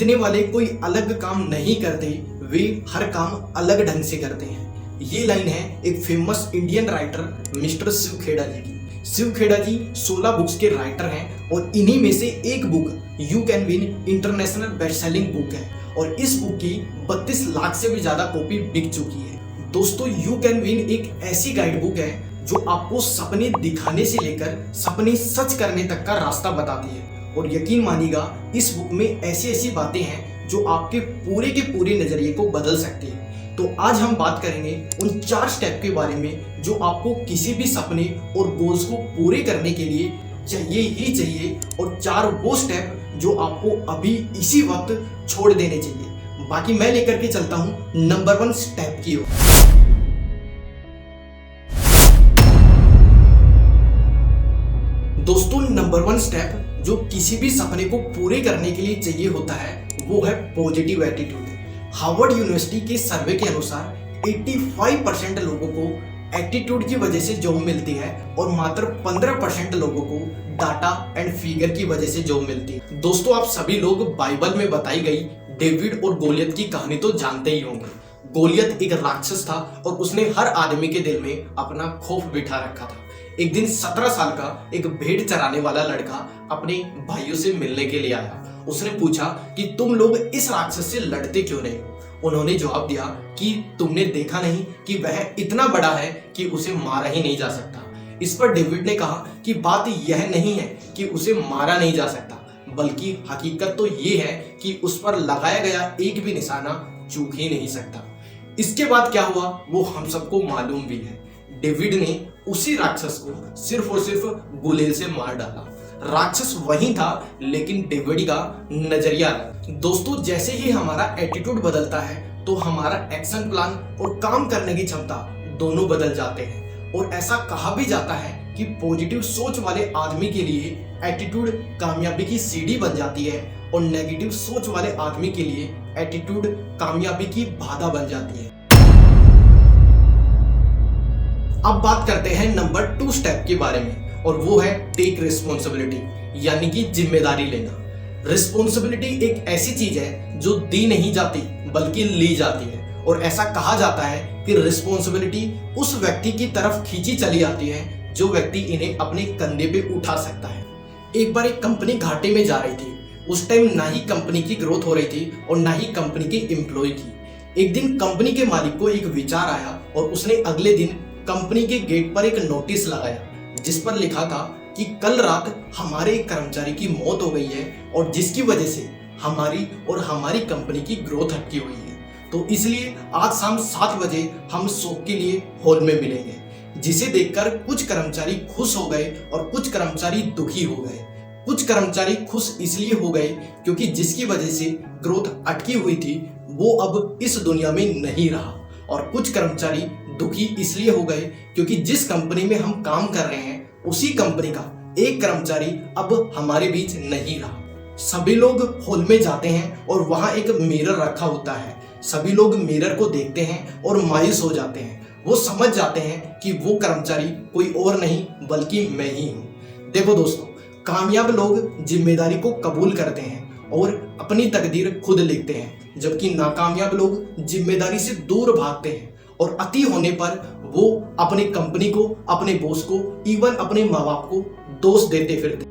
जीतने वाले कोई अलग काम नहीं करते, वे हर काम अलग ढंग से करते हैं। ये लाइन है एक famous Indian writer mister Shiv Khera ji की। शिव खेड़ा जी 16 बुक्स के राइटर हैं और इन्हीं में से एक book you can win international best selling book है और इस बुक की 32 लाख से भी ज्यादा कॉपी बिक चुकी है। दोस्तों, यू कैन विन एक ऐसी गाइड बुक है जो आपको सपने दिखाने से लेकर सपने सच करने तक का रास्ता बताती है और यकीन मानिएगा इस बुक में ऐसी ऐसी बातें हैं जो आपके पूरे के पूरे नजरिए को बदल सकती है। तो आज हम बात करेंगे उन 4 स्टेप के बारे में जो आपको किसी भी सपने और गोल्स को पूरे करने के लिए चाहिए ही चाहिए और 4 वो स्टेप जो आपको अभी इसी वक्त छोड़ देने चाहिए। बाकी मैं लेकर के चलता हूं नंबर 1 स्टेप की ओर। दोस्तों, नंबर 1 स्टेप जो किसी भी सपने को पूरे करने के लिए चाहिए होता है वो है पॉजिटिव एटीट्यूड। हार्वर्ड यूनिवर्सिटी के सर्वे के अनुसार 85% लोगों को एटीट्यूड की वजह से जॉब मिलती है और मात्र 15% लोगों को डाटा एंड फिगर की वजह से जॉब मिलती है। दोस्तों, आप सभी लोग बाइबल में बताई गई डेविड और गोलियत की कहानी तो जानते ही होंगे। गोलियत एक राक्षस था और उसने हर आदमी के दिल में अपना खौफ बिठा रखा था। एक दिन 17 साल का एक भेड़ चराने वाला लड़का अपने भाइयों से मिलने के लिए आया। उसने पूछा कि तुम लोग इस राक्षस से लड़ते क्यों नहीं? उन्होंने जवाब दिया कि तुमने देखा नहीं कि वह इतना बड़ा है कि उसे मारा ही नहीं जा सकता। इस पर डेविड ने कहा कि बात यह नहीं है कि उसे मारा नहीं जा सकता, बल्कि हकीकत तो ये है कि उस पर लगाया गया एक भी निशाना चूक ही नहीं सकता। इसके बाद क्या हुआ वो हम सबको मालूम भी है। डेविड ने उसी राक्षस को सिर्फ और सिर्फ गुलेल से मार डाला। राक्षस वही था लेकिन डेविड का नजरिया अलग। दोस्तों, जैसे ही हमारा एटीट्यूड बदलता है तो हमारा एक्शन प्लान और काम करने की क्षमता दोनों बदल जाते हैं और ऐसा कहा भी जाता है कि पॉजिटिव सोच वाले आदमी के लिए एटीट्यूड कामयाबी की सीढ़ी बन जाती है और नेगेटिव सोच वाले आदमी के लिए एटीट्यूड कामयाबी की बाधा बन जाती है। अब बात करते हैं नंबर 2 स्टेप के बारे में और वो है टेक रिस्पॉन्सिबिलिटी, यानी कि जिम्मेदारी लेना। रिस्पॉन्सिबिलिटी एक ऐसी चीज है जो दी नहीं जाती बल्कि ली जाती है और ऐसा कहा जाता है कि रिस्पॉन्सिबिलिटी उस व्यक्ति की तरफ खींची चली आती है जो व्यक्ति इन्हें अपने कंधे पे उठा सकता है। एक बार एक कंपनी घाटे में जा रही थी। उस टाइम ना ही कंपनी की ग्रोथ हो रही थी और ना ही कंपनी के एम्प्लॉय की। एक दिन कंपनी के मालिक को एक विचार आया और उसने अगले दिन कंपनी के गेट पर एक नोटिस लगाया जिस पर लिखा था कि कल रात हमारे एक कर्मचारी की मौत हो गई है और जिसकी वजह से हमारी और हमारी कंपनी की ग्रोथ अटकी हुई है। तो इसलिए आज शाम 7 बजे हम शोक के लिए हॉल में मिलेंगे। जिसे देखकर कुछ कर्मचारी खुश हो गए और कुछ कर्मचारी दुखी हो गए। कुछ कर्मचारी खुश इसलिए हो गए क्योंकि जिसकी वजह से ग्रोथ अटकी हुई थी वो अब इस दुनिया में नहीं रहा और कुछ कर्मचारी दुखी इसलिए हो गए क्योंकि जिस कंपनी में हम काम कर रहे हैं उसी कंपनी का एक कर्मचारी अब हमारे बीच नहीं रहा। सभी लोग हॉल में जाते हैं और वहां एक मिरर रखा होता है। सभी लोग मिरर को देखते हैं और मायूस हो जाते हैं। वो समझ जाते हैं कि वो कर्मचारी कोई और नहीं बल्कि मैं ही हूँ। देखो दोस्तों, कामयाब लोग जिम्मेदारी को कबूल करते हैं और अपनी तकदीर खुद लिखते हैं, जबकि नाकामयाब लोग जिम्मेदारी से दूर भागते हैं और अति होने पर वो अपनी कंपनी को, अपने बॉस को, इवन अपने माँ बाप को दोष देते फिरते।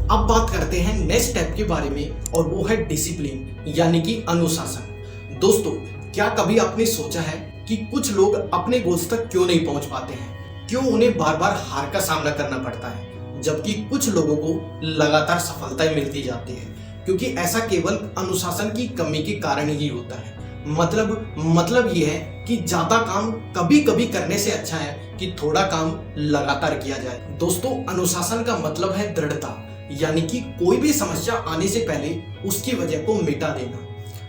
अब बात करते हैं नेक्स्ट स्टेप के बारे में और वो है डिसिप्लिन, यानी कि अनुशासन। दोस्तों, क्या कभी आपने सोचा है कि कुछ लोग अपने गोल्स तक क्यों नहीं पहुंच पाते हैं? क्यों उन्हें बार बार हार का सामना करना पड़ता है, जबकि कुछ लोगों को लगातार सफलताएं मिलती जाती है? क्योंकि ऐसा केवल अनुशासन की कमी के कारण ही होता है। मतलब ये है कि ज्यादा काम कभी कभी करने से अच्छा है कि थोड़ा काम लगातार किया जाए। दोस्तों, अनुशासन का मतलब है दृढ़ता, यानी कि कोई भी समस्या आने से पहले उसकी वजह को मिटा देना।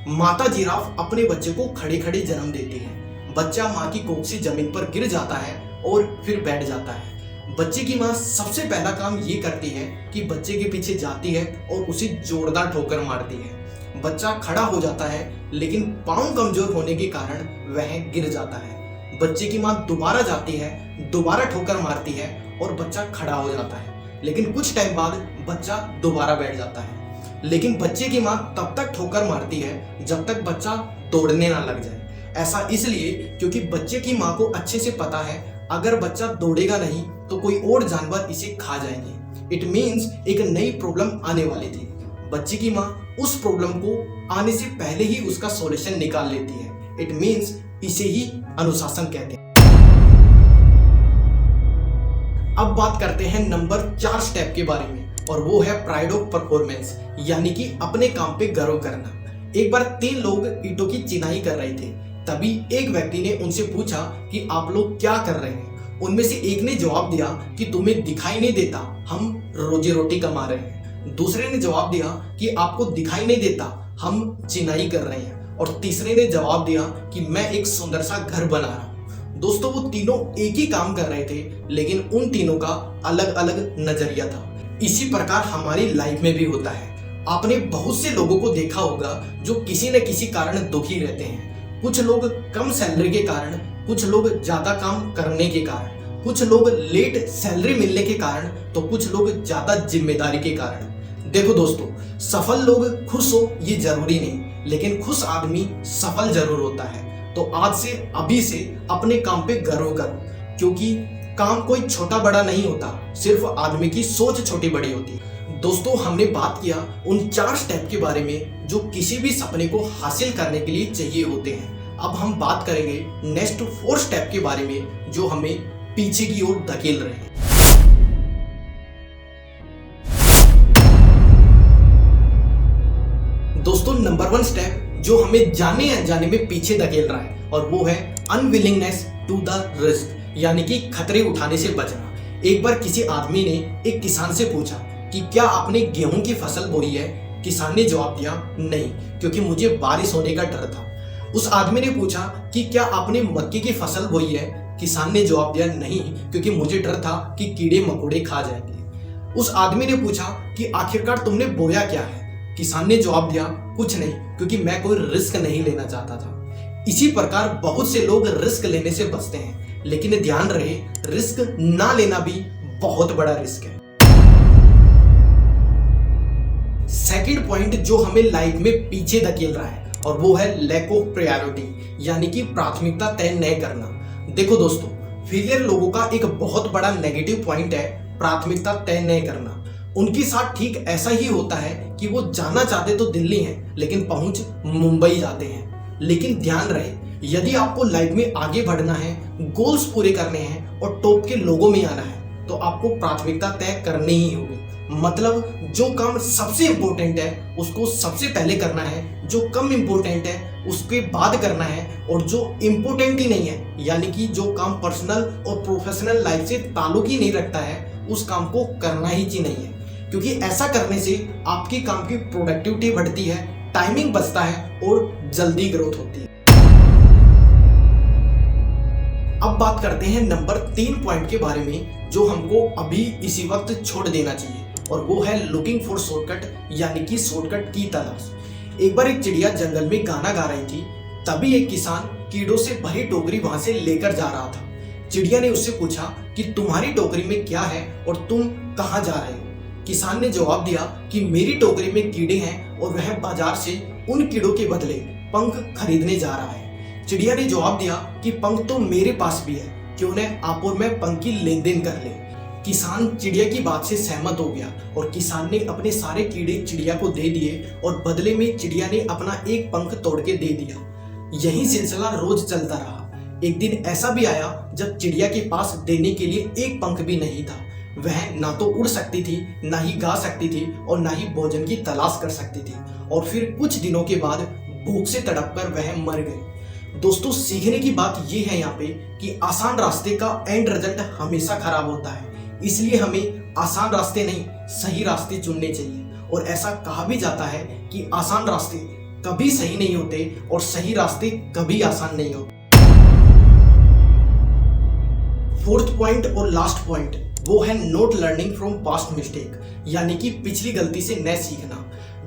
माता जिराफ अपने बच्चे को खड़े खड़े जन्म देती है। बच्चा माँ की कोख से जमीन पर गिर जाता है और फिर बैठ जाता है। बच्चे की माँ सबसे पहला काम ये करती है कि बच्चे के पीछे जाती है और उसे जोरदार ठोकर मारती है। बच्चा खड़ा हो जाता है लेकिन पांव कमजोर होने के कारण वह गिर जाता है। बच्चे की माँ दोबारा जाती है, दोबारा ठोकर मारती है और बच्चा खड़ा हो जाता है। लेकिन कुछ टाइम बाद बच्चा दोबारा बैठ जाता है। लेकिन बच्चे की माँ तब तक ठोकर मारती है जब तक बच्चा दौड़ने ना लग जाए। ऐसा इसलिए क्योंकि बच्चे की माँ को अच्छे से पता है अगर बच्चा दौड़ेगा नहीं तो कोई और जानवर इसे खा जाएंगे। इट मीन्स एक नई प्रॉब्लम आने वाली थी। बच्चे की माँ उस प्रॉब्लम को आने से पहले ही उसका सॉल्यूशन निकाल लेती है। इट मीन्स इसे ही अनुशासन कहते हैं। अब बात करते हैं नंबर 4 स्टेप के बारे में, और वो है प्राइड ऑफ परफॉर्मेंस, यानी कि अपने काम पे गर्व करना। एक बार 3 लोग ईंटों की चिनाई कर रहे थे। तभी एक व्यक्ति ने उनसे पूछा कि आप लोग क्या कर रहे हैं। उनमें से एक ने जवाब दिया कि तुम्हें दिखाई नहीं देता, हम रोजी रोटी कमा रहे हैं। दूसरे ने जवाब दिया कि आपको दिखाई नहीं देता, हम चिनाई कर रहे हैं। और तीसरे ने जवाब दिया कि मैं एक सुंदर सा घर बना रहा हूं। दोस्तों, वो तीनों एक ही काम कर रहे थे, लेकिन उन तीनों का अलग अलग नजरिया था। इसी प्रकार हमारी लाइफ में भी होता है। आपने बहुत से लोगों को देखा होगा जो किसी न किसी कारण दुखी रहते हैं। कुछ लोग कम सैलरी के कारण, कुछ लोग ज्यादा काम करने के कारण, कुछ लोग लेट सैलरी मिलने के कारण, तो कुछ लोग ज्यादा जिम्मेदारी के कारण। देखो दोस्तों, सफल लोग खुश हो ये जरूरी नहीं, लेकिन खुश आदमी सफल जरूर होता है। तो आज से अभी से अपने काम पे गर्व करो, क्योंकि काम कोई छोटा बड़ा नहीं होता, सिर्फ आदमी की सोच छोटी बड़ी होती है। दोस्तों, हमने बात किया उन 4 स्टेप के बारे में जो किसी भी सपने को हासिल करने के लिए चाहिए होते हैं। अब हम बात करेंगे नेक्स्ट 4 स्टेप के बारे में जो हमें पीछे की ओर धकेल रहे हैं। दोस्तों, नंबर 1 स्टेप जो हमें जाने अनजाने में पीछे धकेल रहा है, और वो है अनविलिंगनेस टू द रिस्क, यानी कि खतरे उठाने से बचना। एक बार किसी आदमी ने एक किसान से पूछा कि क्या आपने गेहूं की फसल बोई है? किसान ने जवाब दिया नहीं, क्योंकि मुझे बारिश होने का डर था। उस आदमी ने पूछा कि क्या आपने मक्के की फसल बोई है? किसान ने जवाब दिया नहीं, क्योंकि मुझे डर था कि कीड़े मकोड़े खा जाएंगे। उस आदमी ने पूछा कि आखिरकार तुमने बोया क्या है? किसान ने जवाब दिया कुछ नहीं, क्योंकि मैं कोई रिस्क नहीं लेना चाहता था। इसी प्रकार बहुत से लोग रिस्क लेने से बचते हैं, लेकिन ध्यान रहे रिस्क ना लेना भी बहुत बड़ा रिस्क है। सेकंड पॉइंट जो हमें लाइफ में पीछे धकेल रहा है, और वो है लैक ऑफ प्रायोरिटी, यानी कि प्राथमिकता तय न करना। देखो दोस्तों, फेलियर लोगों का एक बहुत बड़ा नेगेटिव पॉइंट है प्राथमिकता तय न करना। उनके साथ ठीक ऐसा ही होता है कि वो जाना चाहते तो दिल्ली हैं, लेकिन पहुंच मुंबई जाते हैं। लेकिन ध्यान रहे, यदि आपको लाइफ में आगे बढ़ना है, गोल्स पूरे करने हैं और टॉप के लोगों में आना है, तो आपको प्राथमिकता तय करनी ही होगी। मतलब जो काम सबसे इंपॉर्टेंट है उसको सबसे पहले करना है, जो कम इंपॉर्टेंट है उसके बाद करना है, और जो इंपॉर्टेंट ही नहीं है, यानी कि जो काम पर्सनल और प्रोफेशनल लाइफ से ताल्लुक ही नहीं रखता है, उस काम को करना ही नहीं है। क्योंकि ऐसा करने से आपके काम की प्रोडक्टिविटी बढ़ती है, टाइमिंग बचता है और जल्दी ग्रोथ होती है। अब बात करते हैं नंबर 3 पॉइंट के बारे में जो हमको अभी इसी वक्त छोड़ देना चाहिए, और वो है लुकिंग फॉर शॉर्टकट, यानी कि शॉर्टकट की तलाश। एक बार एक चिड़िया जंगल में गाना गा रही थी। तभी एक किसान कीड़ों से भरी टोकरी वहां से लेकर जा रहा था। चिड़िया ने उससे पूछा कि तुम्हारी टोकरी में क्या है और तुम कहाँ जा रहे हो? किसान ने जवाब दिया कि मेरी टोकरी में कीड़े हैं और वह बाजार से उन कीड़ों के बदले पंख खरीदने जा रहा है। चिड़िया ने जवाब दिया कि पंख तो मेरे पास भी है, क्यों न आप और मैं पंख की लेन देन कर ले। किसान चिड़िया की बात से सहमत हो गया और किसान ने अपने सारे कीड़े चिड़िया को दे दिए और बदले में चिड़िया ने अपना एक पंख तोड़ के दे दिया। यही सिलसिला रोज चलता रहा। एक दिन ऐसा भी आया जब चिड़िया के पास देने के लिए एक पंख भी नहीं था। वह ना तो उड़ सकती थी, ना ही गा सकती थी और ना ही भोजन की तलाश कर सकती थी। और फिर कुछ दिनों के बाद भूख से तड़पकर वह मर गई। दोस्तों, सीखने की बात यह है यहाँ पे कि आसान रास्ते का एंड रिजल्ट हमेशा खराब होता है। इसलिए हमें आसान रास्ते नहीं, सही रास्ते चुनने चाहिए। और ऐसा कहा भी जाता है कि आसान रास्ते कभी सही नहीं होते और सही रास्ते कभी आसान नहीं होते। 4th पॉइंट और लास्ट पॉइंट वो है not learning from past mistake, यानी कि पिछली गलती से न सीखना।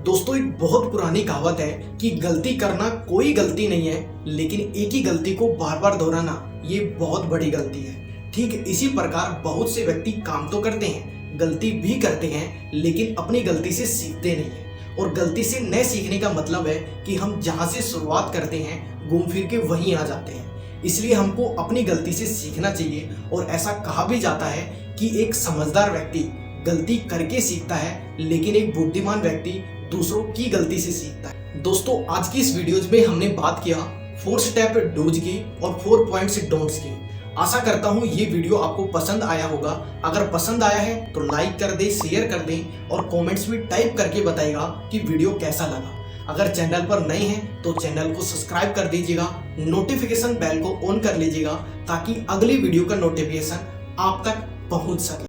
दोस्तों, एक बहुत पुरानी कहावत है कि गलती करना कोई गलती नहीं है, लेकिन एक ही गलती को बार बार दोहराना ये बहुत बड़ी गलती है। ठीक इसी प्रकार बहुत से व्यक्ति काम तो करते हैं गलती भी करते हैं लेकिन अपनी गलती से सीखते नहीं हैं। और गलती से न सीखने का मतलब है कि हम जहाँ से शुरुआत करते हैं घूम फिर के वहीं आ जाते हैं। इसलिए हमको अपनी गलती से सीखना चाहिए। और ऐसा कहा भी जाता है कि एक समझदार व्यक्ति गलती करके सीखता है, लेकिन एक बुद्धिमान व्यक्ति दूसरों की गलती से सीखता है। दोस्तों, आज की इस वीडियोज में हमने बात किया 4 स्टेप डूज की और 4 पॉइंट्स डोंट्स की। आशा करता हूँ ये वीडियो आपको पसंद आया होगा। अगर पसंद आया है तो लाइक कर दें, शेयर कर दें और कमेंट्स में टाइप करके बताइएगा कि वीडियो कैसा लगा। अगर चैनल पर नए हैं तो चैनल को सब्सक्राइब कर दीजिएगा, नोटिफिकेशन बेल को ऑन कर लीजिएगा ताकि अगली वीडियो का नोटिफिकेशन आप तक पहुंच सके।